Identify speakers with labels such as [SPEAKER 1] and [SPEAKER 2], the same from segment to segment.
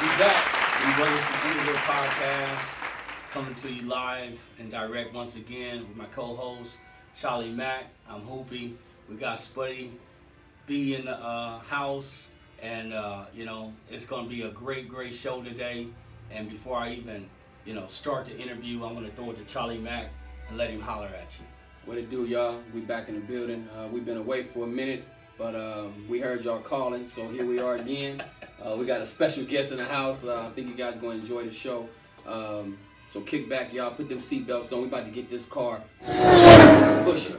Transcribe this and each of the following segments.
[SPEAKER 1] We back. We Brothers from Inglewood podcast coming to you live and direct once again with my co-host Charley Mack. I'm Hoopie. We got Spuddy B in the house, and it's gonna be a great show today. And before I even start the interview, I'm gonna throw it to Charley Mack and let him holler at you.
[SPEAKER 2] What it do, y'all? We back in the building. We've been away for a minute, but we heard y'all calling, so here we are again. We got a special guest in the house. I think you guys going to enjoy the show. So kick back, y'all. Put them seatbelts on. We about to get this car pushing.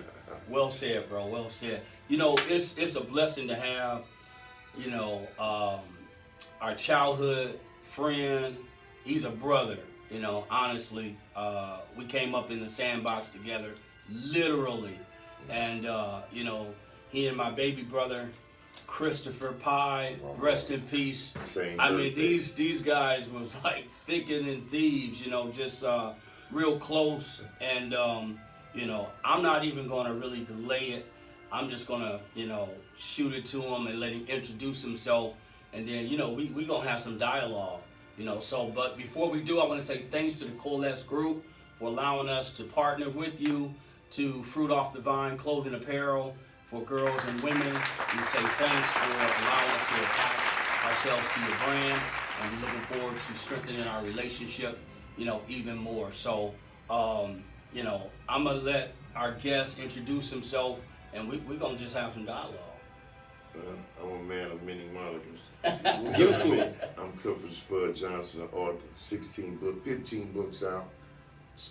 [SPEAKER 1] Well said, bro. Well said. It's a blessing to have, our childhood friend. He's a brother. Honestly, we came up in the sandbox together, literally, and he and my baby brother, Christopher Pye, rest in peace.
[SPEAKER 3] Same
[SPEAKER 1] I
[SPEAKER 3] birthday.
[SPEAKER 1] mean, these guys was like thicker than thieves, just real close. And I'm not even gonna really delay it. I'm just gonna shoot it to him and let him introduce himself, and then we gonna have some dialogue. But before we do, I want to say thanks to the Coalesce Group for allowing us to partner with you to Fruit Off the Vine Clothing Apparel for girls and women. We say thanks for allowing us to attach ourselves to your brand, and we're looking forward to strengthening our relationship, even more. So, I'm gonna let our guest introduce himself, and we're gonna just have some dialogue.
[SPEAKER 3] I'm a man of many monikers.
[SPEAKER 2] We'll give it to us.
[SPEAKER 3] I'm Clifford Spud Johnson, author, 15 books out.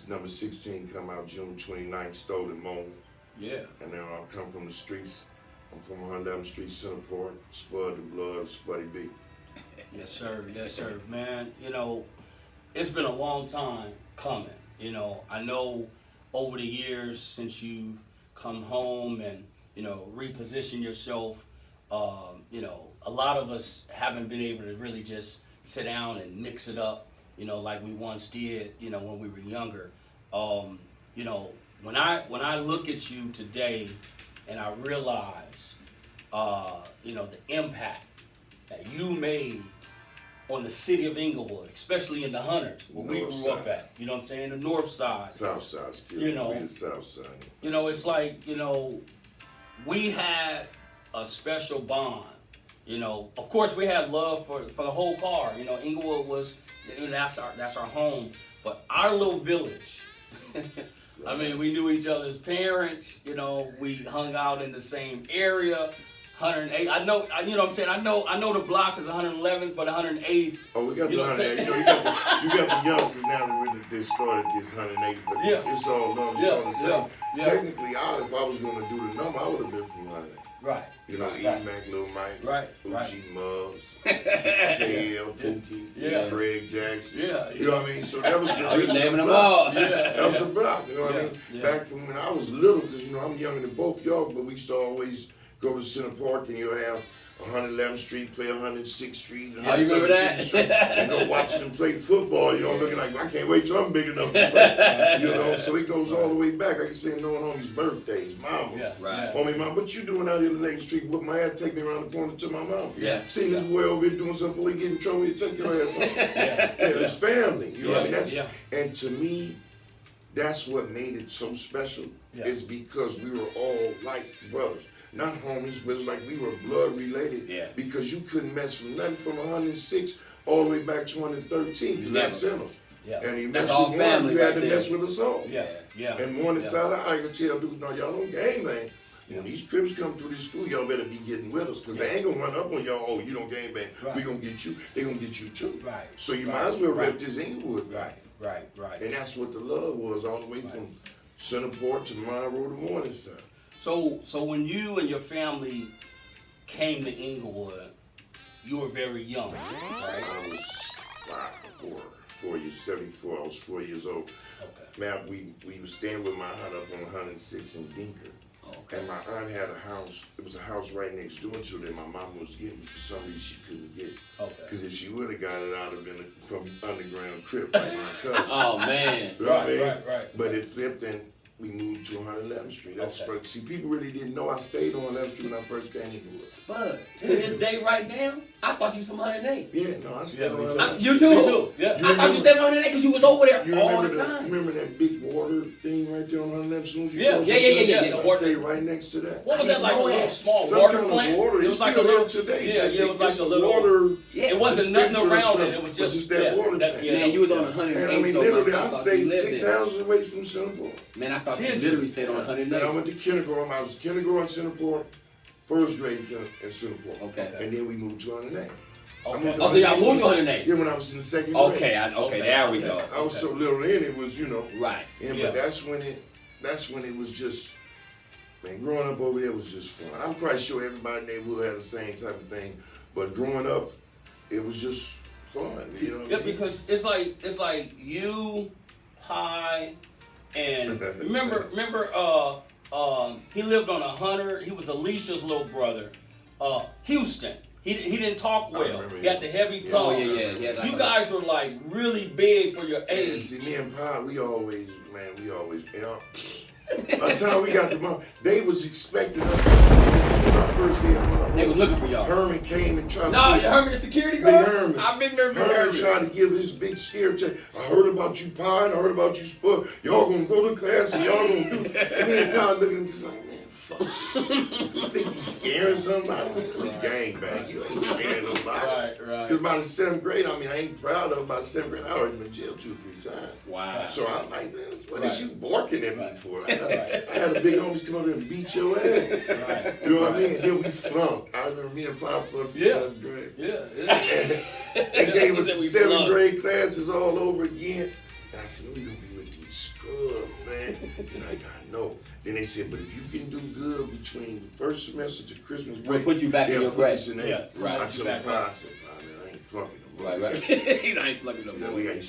[SPEAKER 3] Number 16 come out June 29th, Stolen Moment.
[SPEAKER 1] Yeah.
[SPEAKER 3] And then I come from the streets. I'm from 111th Street, Centerport, Spud The Blood, Spuddy B.
[SPEAKER 1] Yes, sir. Yes, sir. Man, it's been a long time coming. I know over the years since you've come home and, reposition yourself, a lot of us haven't been able to really just sit down and mix it up, like we once did, when we were younger. When I look at you today and I realize, the impact that you made on the city of Inglewood, especially in the Hunters, where we grew up at, you know what I'm saying, the north side.
[SPEAKER 3] South side, still.
[SPEAKER 1] We
[SPEAKER 3] the south side.
[SPEAKER 1] It's like, we had a special bond. Of course we had love for the whole car. Inglewood was, that's our home. But our little village, I mean, we knew each other's parents, we hung out in the same area. 108. I know, you know what I'm saying? I know the block is 111th, but 108th.
[SPEAKER 3] Oh, we got the 108. You got the youngsters now that started this 108, but it's all love. It's all the same.
[SPEAKER 1] Yeah.
[SPEAKER 3] Technically, if I was going to do the number, I would have been from 108.
[SPEAKER 1] Right.
[SPEAKER 3] E-Mac, Lil Mike,
[SPEAKER 1] right.
[SPEAKER 3] Uchi Muggs, KL, Pookie, Greg Jackson.
[SPEAKER 1] Yeah.
[SPEAKER 3] You know what I mean? So that was the
[SPEAKER 2] Are you
[SPEAKER 3] original
[SPEAKER 2] naming them
[SPEAKER 3] block.
[SPEAKER 2] all?
[SPEAKER 3] That was a block, you know what I mean?
[SPEAKER 1] Yeah.
[SPEAKER 3] Back from when I was little, because, I'm younger than both y'all, but we used to always go to Center Park and you'll have 111th Street play 106th Street and
[SPEAKER 2] Oh, you remember that?
[SPEAKER 3] Street, and go watch them play football, looking like, I can't wait till I'm big enough to play, so it goes all the way back. Like I said, knowing homie's birthdays, mama's.
[SPEAKER 1] Yeah.
[SPEAKER 2] Right.
[SPEAKER 3] Homie, mom, what you doing out here in Lake Street? Whip my ass, take me around the corner to my mom.
[SPEAKER 2] Yeah.
[SPEAKER 3] Seeing this boy over here doing something before he get in trouble, he take your ass home. It's family, you know what I mean? And to me, that's what made it so special, is because we were all like brothers. Not homies, but it's like we were blood related.
[SPEAKER 1] Yeah.
[SPEAKER 3] Because you couldn't mess from nothing from 106 all the way back to 113, because that's Simmers.
[SPEAKER 1] Yeah.
[SPEAKER 3] And you
[SPEAKER 2] That's
[SPEAKER 3] mess
[SPEAKER 2] all
[SPEAKER 3] with
[SPEAKER 2] family
[SPEAKER 3] one, you had
[SPEAKER 2] right
[SPEAKER 3] to
[SPEAKER 2] there.
[SPEAKER 3] mess with us all.
[SPEAKER 1] Yeah.
[SPEAKER 3] And one side I can tell dudes, no, y'all don't gang bang. When these trips come through this school, y'all better be getting with us, because they ain't gonna run up on y'all, oh, you don't gang bang.
[SPEAKER 1] Right.
[SPEAKER 3] We gonna get you, they gonna get you too.
[SPEAKER 1] Right.
[SPEAKER 3] So you might as well rep this Inglewood.
[SPEAKER 1] Right.
[SPEAKER 3] And that's what the love was, all the way from Centerport to Monroe to Morningside.
[SPEAKER 1] So when you and your family came to Inglewood, you were very young, right?
[SPEAKER 3] I was 4 years, 74. I was 4 years old.
[SPEAKER 1] Okay.
[SPEAKER 3] Man, we was staying with my aunt up on 106 in Dinker.
[SPEAKER 1] Okay.
[SPEAKER 3] And my aunt had a house. It was a house right next door to it that my mom was getting. For some reason, she couldn't get it.
[SPEAKER 1] Okay.
[SPEAKER 3] Because if she would have got it, I'd have been from underground crib like my cousin.
[SPEAKER 2] Oh man.
[SPEAKER 3] You know what I mean?
[SPEAKER 1] Right.
[SPEAKER 3] But it flipped, and we moved to 111th Street. That's first. See, people really didn't know I stayed on 11th Street when I first came to Inglewood.
[SPEAKER 2] Spud, to this day right now, I thought you was from 108.
[SPEAKER 3] Yeah, no, I stayed on 11th Street.
[SPEAKER 2] You too?
[SPEAKER 1] Me too. Yeah.
[SPEAKER 2] I thought you stayed on 108 because you was over there all the time.
[SPEAKER 3] Remember that big water thing right there on 111th? As soon as you
[SPEAKER 1] Yeah,
[SPEAKER 3] cross
[SPEAKER 2] yeah.
[SPEAKER 3] I stayed right next to that.
[SPEAKER 1] What was that, like a little small
[SPEAKER 3] Some
[SPEAKER 1] water
[SPEAKER 3] kind
[SPEAKER 1] plant?
[SPEAKER 3] of water.
[SPEAKER 1] It was like a little
[SPEAKER 3] today.
[SPEAKER 1] Yeah, it was like a little
[SPEAKER 3] water.
[SPEAKER 2] Yeah,
[SPEAKER 1] it wasn't nothing
[SPEAKER 3] dispenser or
[SPEAKER 1] around it.
[SPEAKER 3] something,
[SPEAKER 1] It was
[SPEAKER 3] but
[SPEAKER 1] just
[SPEAKER 3] that water plant.
[SPEAKER 2] Man, you was on 108.
[SPEAKER 3] And I mean,
[SPEAKER 2] so
[SPEAKER 3] literally,
[SPEAKER 2] much,
[SPEAKER 3] I
[SPEAKER 2] thought
[SPEAKER 3] stayed
[SPEAKER 2] you lived
[SPEAKER 3] 6
[SPEAKER 2] there.
[SPEAKER 3] houses away from Center Park.
[SPEAKER 2] Man, I thought you literally stayed on 108.
[SPEAKER 3] Then I went to kindergarten. I was kindergarten Center Park, first grade in Center Park.
[SPEAKER 2] Okay.
[SPEAKER 3] And then we moved to 108.
[SPEAKER 1] Okay.
[SPEAKER 2] Oh, so y'all moved to 108?
[SPEAKER 3] Yeah, when I was in the second grade.
[SPEAKER 2] Okay, there we go.
[SPEAKER 3] I was so little in it was,
[SPEAKER 2] Right.
[SPEAKER 3] But that's when it was just, man, growing up over there was just fun. I'm quite sure everybody in the neighborhood had the same type of thing, but growing up, it was just fun. You know what I mean?
[SPEAKER 1] Because it's like you, Pie, and remember, he lived on 100. He was Alicia's little brother, Houston. He didn't talk well. He had the heavy tongue.
[SPEAKER 2] Oh, yeah.
[SPEAKER 1] You guys were like really big for your age.
[SPEAKER 3] See, me and Pa, we always, by the time we got to mom, they was expecting us. As soon as our first day of mom,
[SPEAKER 2] They was looking for y'all.
[SPEAKER 3] Herman came and tried to.
[SPEAKER 2] No, you Herman the security
[SPEAKER 3] Big
[SPEAKER 2] guard?
[SPEAKER 3] Herman.
[SPEAKER 2] I remember
[SPEAKER 3] Herman tried to give his big scare to. I heard about you, Pa, and I heard about you, Spud. Y'all gonna go to class and y'all gonna do. And me and Pa looking at this like, man, fuck this. You think he's scaring somebody? Gangbang. You ain't scaring nobody.
[SPEAKER 1] Right.
[SPEAKER 3] Because by the 7th grade, I ain't proud of it. By the 7th grade, I already been in jail 2 or 3 times.
[SPEAKER 2] Wow.
[SPEAKER 3] So I'm like, man, what is you barking at me for? I had a big homies come over there and beat your ass.
[SPEAKER 1] Right.
[SPEAKER 3] You know what I mean? And then we flunked. I remember me and Pa flunked in 7th grade.
[SPEAKER 1] Yeah.
[SPEAKER 3] They gave us
[SPEAKER 1] He
[SPEAKER 3] the
[SPEAKER 1] said we
[SPEAKER 3] 7th
[SPEAKER 1] flunked.
[SPEAKER 3] grade classes all over again. And I said, we gonna be with these scrubs, man. And like, I know. Then they said, but if you can do good between the first semester to Christmas break,
[SPEAKER 2] We'll put you back in your grade.
[SPEAKER 3] Yeah,
[SPEAKER 2] right.
[SPEAKER 3] I told Pa, I said, Pa, man, I ain't flunking no more.
[SPEAKER 2] Right. He's not plugging no
[SPEAKER 3] You know,
[SPEAKER 2] more.
[SPEAKER 3] we gonna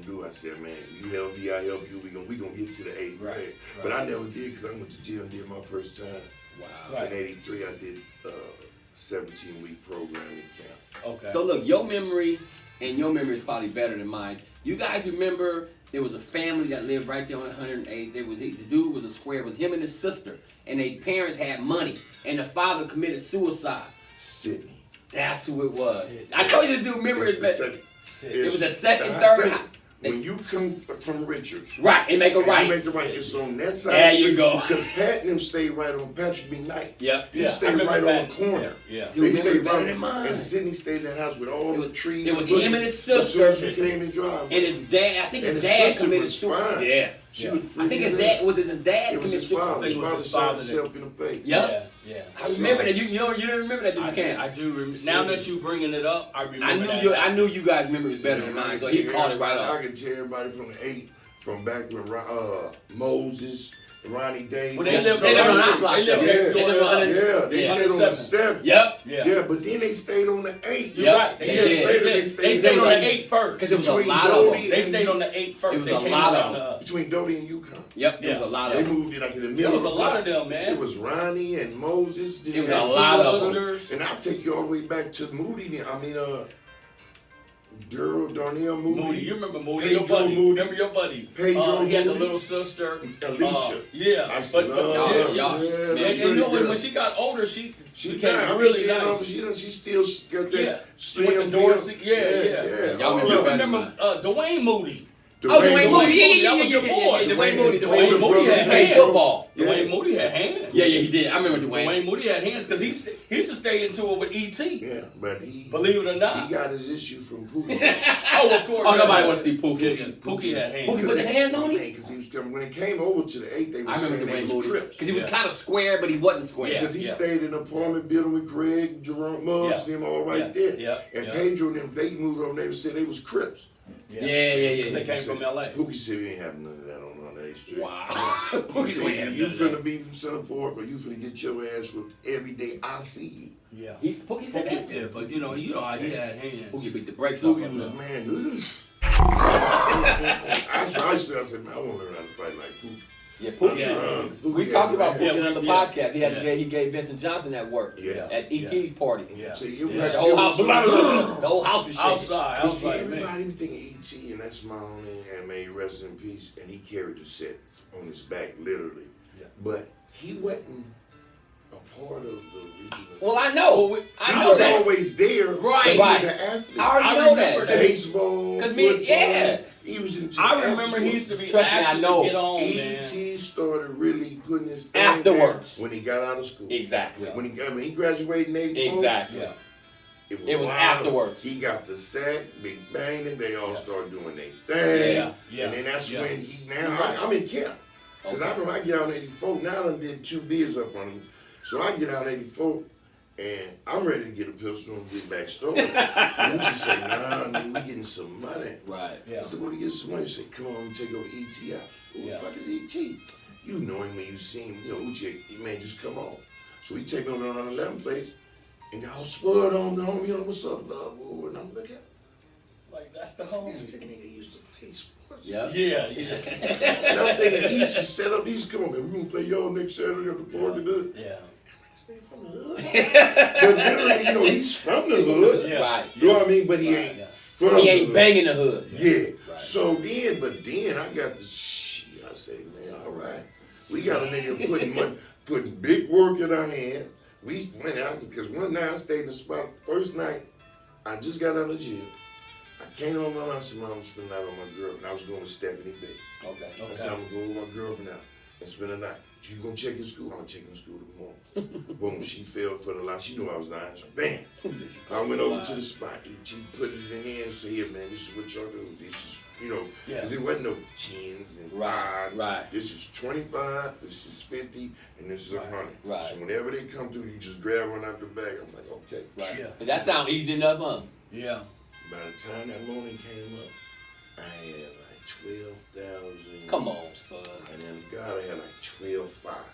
[SPEAKER 3] do. I said, man, you help me, I help you. We gonna get to the 8th grade.
[SPEAKER 1] Right.
[SPEAKER 3] But I never did because I went to jail and did my first time.
[SPEAKER 2] Wow.
[SPEAKER 1] Right.
[SPEAKER 3] In '83, I did 17-week programming camp.
[SPEAKER 1] Okay.
[SPEAKER 2] So look, your memory is probably better than mine. You guys remember there was a family that lived right there on 108. The dude was a square. It was him and his sister, and their parents had money, and the father committed suicide.
[SPEAKER 3] Sydney.
[SPEAKER 2] That's who it was.
[SPEAKER 1] Sydney.
[SPEAKER 2] I told you this dude memory is better. It was the second, third.
[SPEAKER 3] When you come from Richards.
[SPEAKER 2] Right, and make a right.
[SPEAKER 3] You make the right. It's on that side.
[SPEAKER 2] There you go.
[SPEAKER 3] Because Pat and them stayed right on Patrick B. Knight.
[SPEAKER 2] Yep.
[SPEAKER 3] He stayed right on the corner.
[SPEAKER 1] Yeah.
[SPEAKER 3] They stayed
[SPEAKER 2] better
[SPEAKER 3] right.
[SPEAKER 2] than mine.
[SPEAKER 3] And Sydney stayed in that house with all the trees.
[SPEAKER 2] It was
[SPEAKER 3] and bushes.
[SPEAKER 2] him and his
[SPEAKER 3] As soon as
[SPEAKER 2] sister.
[SPEAKER 3] he came in drive.
[SPEAKER 2] And his dad, I think
[SPEAKER 3] And
[SPEAKER 2] his
[SPEAKER 3] his
[SPEAKER 2] dad
[SPEAKER 3] sister
[SPEAKER 2] committed
[SPEAKER 3] was
[SPEAKER 2] suicide.
[SPEAKER 3] fine.
[SPEAKER 2] Yeah.
[SPEAKER 3] She was
[SPEAKER 2] I think his dad, was it his dad
[SPEAKER 3] It was
[SPEAKER 2] committed
[SPEAKER 3] his father.
[SPEAKER 1] I think
[SPEAKER 3] His
[SPEAKER 1] it was
[SPEAKER 3] father
[SPEAKER 1] his
[SPEAKER 3] shot
[SPEAKER 1] father
[SPEAKER 3] himself in the face.
[SPEAKER 2] Yep.
[SPEAKER 1] Yeah.
[SPEAKER 2] I remember that. You don't remember that,
[SPEAKER 1] I
[SPEAKER 2] you can't.
[SPEAKER 1] I do remember. Now that you bringing it up, I remember
[SPEAKER 2] I knew you guys' memory was better than mine, so he called it right off.
[SPEAKER 3] I can tell everybody from the 8, from back when Moses, Ronnie Day.
[SPEAKER 1] Well, they lived
[SPEAKER 2] They lived on our
[SPEAKER 1] on
[SPEAKER 2] block.
[SPEAKER 1] They lived next door to us.
[SPEAKER 3] Yeah, they stayed on the 7th.
[SPEAKER 2] Yep.
[SPEAKER 3] Yeah, but then they stayed on the 8th.
[SPEAKER 1] You're right. They stayed on the 8 first.
[SPEAKER 2] Because it was a
[SPEAKER 3] Between
[SPEAKER 2] lot of
[SPEAKER 3] Dodie
[SPEAKER 2] them.
[SPEAKER 1] They stayed on the 8 first.
[SPEAKER 2] It was
[SPEAKER 1] They
[SPEAKER 2] a
[SPEAKER 1] came
[SPEAKER 2] lot of
[SPEAKER 1] around
[SPEAKER 2] them.
[SPEAKER 1] to us.
[SPEAKER 3] Between Dodie and Yukon.
[SPEAKER 2] Yep, there
[SPEAKER 1] Yeah.
[SPEAKER 2] was a lot of
[SPEAKER 3] They
[SPEAKER 2] them.
[SPEAKER 3] moved in like in the
[SPEAKER 1] There
[SPEAKER 3] middle
[SPEAKER 1] was a
[SPEAKER 3] of the
[SPEAKER 1] lot
[SPEAKER 3] block.
[SPEAKER 1] of them, man.
[SPEAKER 3] It was Ronnie and Moses. Then
[SPEAKER 2] It was
[SPEAKER 3] they had
[SPEAKER 2] a lot of
[SPEAKER 1] sisters.
[SPEAKER 3] And I'll take you all the way back to Moody. Darnell Moody.
[SPEAKER 1] You remember Moody?
[SPEAKER 3] Pedro
[SPEAKER 1] Your buddy.
[SPEAKER 3] Moody.
[SPEAKER 1] Remember your buddy?
[SPEAKER 3] Pedro
[SPEAKER 1] He had the
[SPEAKER 3] Moody.
[SPEAKER 1] little sister.
[SPEAKER 3] Alicia.
[SPEAKER 1] Yeah.
[SPEAKER 3] I said,
[SPEAKER 2] y'all.
[SPEAKER 1] And you know when she got older, she
[SPEAKER 3] She's
[SPEAKER 1] became
[SPEAKER 3] not.
[SPEAKER 1] really nice.
[SPEAKER 3] She still got that
[SPEAKER 1] Yeah.
[SPEAKER 3] slim
[SPEAKER 1] With the
[SPEAKER 3] build.
[SPEAKER 1] Dorsey. Yeah.
[SPEAKER 2] Y'all
[SPEAKER 1] You
[SPEAKER 2] remember
[SPEAKER 1] remember Dwayne Moody?
[SPEAKER 2] Oh, Dwayne Moody. Yeah.
[SPEAKER 1] That was your boy.
[SPEAKER 2] Dwayne Moody.
[SPEAKER 3] Dwayne
[SPEAKER 1] Moody had
[SPEAKER 2] played
[SPEAKER 1] hands.
[SPEAKER 2] football.
[SPEAKER 1] Dwayne Moody had hands.
[SPEAKER 2] Yeah, he did. I remember Dwayne.
[SPEAKER 1] Dwayne Moody had hands because he used to stay into it with E.T.
[SPEAKER 3] Yeah, but he.
[SPEAKER 1] Believe it or not.
[SPEAKER 3] He got his issue from Pookie.
[SPEAKER 1] Oh, of course.
[SPEAKER 2] Oh, nobody wants to see Pookie.
[SPEAKER 1] Yeah, Pookie had hands.
[SPEAKER 2] Pookie put the hands on him?
[SPEAKER 3] Because he was coming. When it came over to the 8th, they were
[SPEAKER 2] I remember
[SPEAKER 3] saying they
[SPEAKER 2] Dwayne
[SPEAKER 3] was
[SPEAKER 2] Moody.
[SPEAKER 3] Crips.
[SPEAKER 2] Because he was kind of square, but he wasn't square.
[SPEAKER 3] Because he stayed in an apartment building with Greg, Jerome Muggs, them all right there.
[SPEAKER 1] Yeah.
[SPEAKER 3] And Pedro and them, they moved over there and said they was Crips.
[SPEAKER 2] Yeah.
[SPEAKER 1] They came from L.A.
[SPEAKER 3] Pookie said we ain't having none of that on 108th Street.
[SPEAKER 2] Wow.
[SPEAKER 3] He
[SPEAKER 2] Pookie
[SPEAKER 3] said,
[SPEAKER 2] went
[SPEAKER 3] you finna be from Center Park or you finna get your ass whooped every day I see you.
[SPEAKER 1] Yeah.
[SPEAKER 2] Pookie said that?
[SPEAKER 1] Yeah, but you know how he had hands.
[SPEAKER 2] Pookie beat the brakes off
[SPEAKER 3] Pookie
[SPEAKER 2] of
[SPEAKER 3] was,
[SPEAKER 2] him.
[SPEAKER 3] man, I said, man, I want to learn how to fight like Pookie.
[SPEAKER 2] Yeah, Pookie.
[SPEAKER 1] Yeah.
[SPEAKER 2] We talked about Pookie on the
[SPEAKER 1] Yeah.
[SPEAKER 2] podcast. He gave Vincent Johnson that work at E.T.'s party.
[SPEAKER 1] Yeah.
[SPEAKER 3] So it
[SPEAKER 2] The
[SPEAKER 3] was
[SPEAKER 2] whole house,
[SPEAKER 3] so
[SPEAKER 2] the whole house was shaking.
[SPEAKER 1] Outside,
[SPEAKER 3] see,
[SPEAKER 1] man.
[SPEAKER 3] everybody be thinking E.T. and that's my own and may rest in peace. And he carried the set on his back, literally.
[SPEAKER 1] Yeah.
[SPEAKER 3] But he wasn't a part of the original.
[SPEAKER 2] Well, I know.
[SPEAKER 3] He was always there.
[SPEAKER 1] Right.
[SPEAKER 3] But he was an athlete.
[SPEAKER 2] I already know that.
[SPEAKER 3] Baseball, football. He was into
[SPEAKER 1] I remember he used to be
[SPEAKER 2] Trust me, I know.
[SPEAKER 1] to get on,
[SPEAKER 3] E.T. started really putting his thing
[SPEAKER 2] afterwards
[SPEAKER 3] down when he got out of school.
[SPEAKER 2] Exactly.
[SPEAKER 3] When he graduated in 84.
[SPEAKER 2] Exactly.
[SPEAKER 1] Yeah.
[SPEAKER 3] It was
[SPEAKER 2] afterwards.
[SPEAKER 3] He got the sack, Big Bang, and they all started doing their thing.
[SPEAKER 1] Yeah.
[SPEAKER 3] And then that's when he I'm in camp. Because I remember I get out in 84. Now I done did 2 beers up on him. So I get out in 84 and I'm ready to get a pistol and get back started. And Uchi say, nah, man, we getting some money.
[SPEAKER 2] Right.
[SPEAKER 3] I said, well, we get some money. He said, come on, take over E.T. out. Who the fuck is E.T.? You know him when you see him. You know, Uchi, man, just come on. So he take me over on 11th place. And y'all Spud on the home, you know, what's up, love? And I'm looking.
[SPEAKER 1] Like, that's the
[SPEAKER 3] This
[SPEAKER 1] home.
[SPEAKER 3] nigga used to play sports.
[SPEAKER 2] Yeah.
[SPEAKER 3] And I'm thinking, he used to set up these, come on, man, we gonna play y'all next Saturday at the park.
[SPEAKER 1] Yeah.
[SPEAKER 3] This nigga from the hood. But literally, you know, he's from the hood.
[SPEAKER 1] Yeah.
[SPEAKER 2] Right.
[SPEAKER 3] You know what I mean? But he ain't from
[SPEAKER 2] He
[SPEAKER 3] the
[SPEAKER 2] ain't
[SPEAKER 3] hood.
[SPEAKER 2] banging the hood.
[SPEAKER 3] Yeah.
[SPEAKER 2] Right.
[SPEAKER 3] So then, I got this shit. I say, man, all right. We got a nigga putting big work in our hand. We went out because one night I stayed in the spot. First night, I just got out of jail. I came home and I said, Mom, I'm spending the night on my girl. And I was going to Stephanie Bay.
[SPEAKER 2] Okay.
[SPEAKER 3] I said, I'm going to go with my girlfriend out and spend the night. You going to check in school? I'm checking in school tomorrow. Boom, she fell for the lie. She knew I was lying. So bam. I went over to the spot. She put it in her hand and said, here, man, this is what y'all do. This is, you know, because it wasn't no 10s and 5.
[SPEAKER 2] Right.
[SPEAKER 3] This is 25, this is 50, and this is 100.
[SPEAKER 2] Right.
[SPEAKER 3] So whenever they come through, you just grab one out the bag. I'm like, okay.
[SPEAKER 2] Right.
[SPEAKER 1] Yeah.
[SPEAKER 2] But that sounds easy enough, huh?
[SPEAKER 1] Yeah.
[SPEAKER 3] By the time that morning came up, I had like 12,000.
[SPEAKER 2] Come on, Spud.
[SPEAKER 3] And then God, I had like 12,500.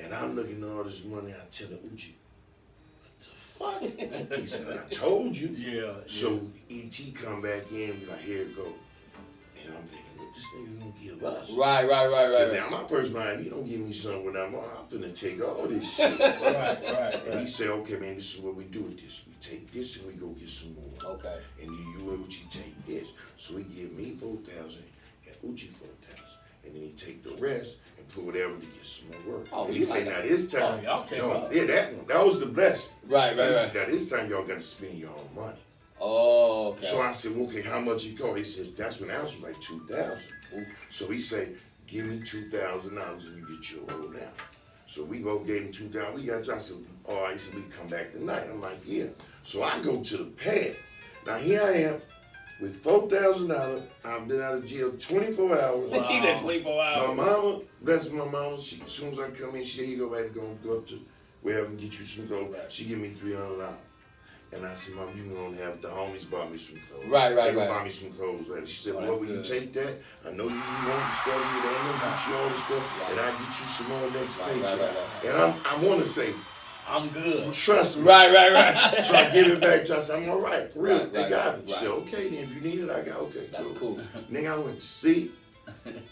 [SPEAKER 3] And I'm looking at all this money. I tell Uchi, what the fuck? He said, I told you.
[SPEAKER 1] Yeah.
[SPEAKER 3] So E.T. come back in and be like, here it go. And I'm thinking, what this nigga gonna give us?
[SPEAKER 2] Right.
[SPEAKER 3] Because now my first mind, you don't give me something without more. I'm finna take all this shit.
[SPEAKER 1] Right.
[SPEAKER 3] And he said, okay, man, this is what we do with this. We take this and we go get some more.
[SPEAKER 2] Okay.
[SPEAKER 3] And you and Uchi take this. So he give me 4,000 and Uchi 4,000. And then he take the rest and put whatever to get some more work.
[SPEAKER 2] Oh,
[SPEAKER 3] and he
[SPEAKER 2] you
[SPEAKER 3] said,
[SPEAKER 2] like
[SPEAKER 3] now this time,
[SPEAKER 1] y'all came up.
[SPEAKER 3] yeah, that one, that was the blessing.
[SPEAKER 2] Right.
[SPEAKER 3] He said, now this time y'all got to spend your own money.
[SPEAKER 2] Oh, okay.
[SPEAKER 3] So I said, well, okay, how much he cost? He said, that's when I was like 2,000. So he said, give me $2,000 and you get your roll down. So we both gave him 2,000. We got, I said, all right, he said, we come back tonight. I'm like, yeah. So I go to the pad. Now here I am with $4,000. I've been out of jail 24 hours.
[SPEAKER 2] He said 24 hours.
[SPEAKER 3] My mama, that's my mama. She, as soon as I come in, she said, you go back and go up to wherever and get you some clothes. She give me $300. And I said, Mom, you gonna have the homies buy me some clothes.
[SPEAKER 2] Right.
[SPEAKER 3] They gonna buy me some clothes later. She said, well, will you take that? I know you want the stuff here. They ain't gonna get you all the stuff. And I'll get you some more next paycheck. And I want to say,
[SPEAKER 1] I'm good.
[SPEAKER 3] trust me.
[SPEAKER 2] Right.
[SPEAKER 3] So I give it back to her. I said, I'm all right. For real.
[SPEAKER 2] Right,
[SPEAKER 3] they got it.
[SPEAKER 2] right.
[SPEAKER 3] She said, okay, then if you need it, I got okay.
[SPEAKER 2] That's cool.
[SPEAKER 3] Nigga, I went to sleep.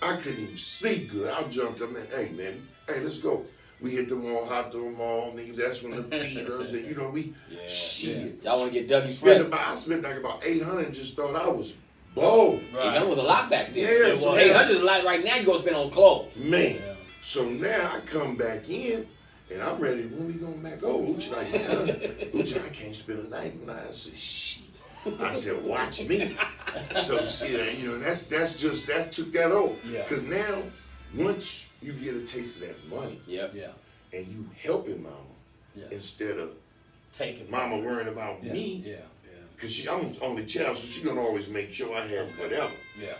[SPEAKER 3] I couldn't even sleep good. I jumped up and, hey, man, hey, let's go. We hit the mall, hot dog mall, niggas. That's when the feeders and, you know, we, shit.
[SPEAKER 2] Y'all want to get W
[SPEAKER 3] I spent like about 800 and just thought I was bold.
[SPEAKER 2] Right. 800 was a lot back then.
[SPEAKER 3] Yeah, so
[SPEAKER 2] 800 is a lot right now. You gonna spend on clothes.
[SPEAKER 3] Man. Yeah. So now I come back in and I'm ready. When we going back? Oh, Uchi like, Uchi, I can't spend a night. And I said, shit. I said, watch me. So see, you know, that's took that over.
[SPEAKER 1] Yeah.
[SPEAKER 3] Cause now, once you get a taste of that money, and you helping mama, instead of
[SPEAKER 1] taking
[SPEAKER 3] mama worrying about me. Cause I'm the only child, so she gonna always make sure I have whatever.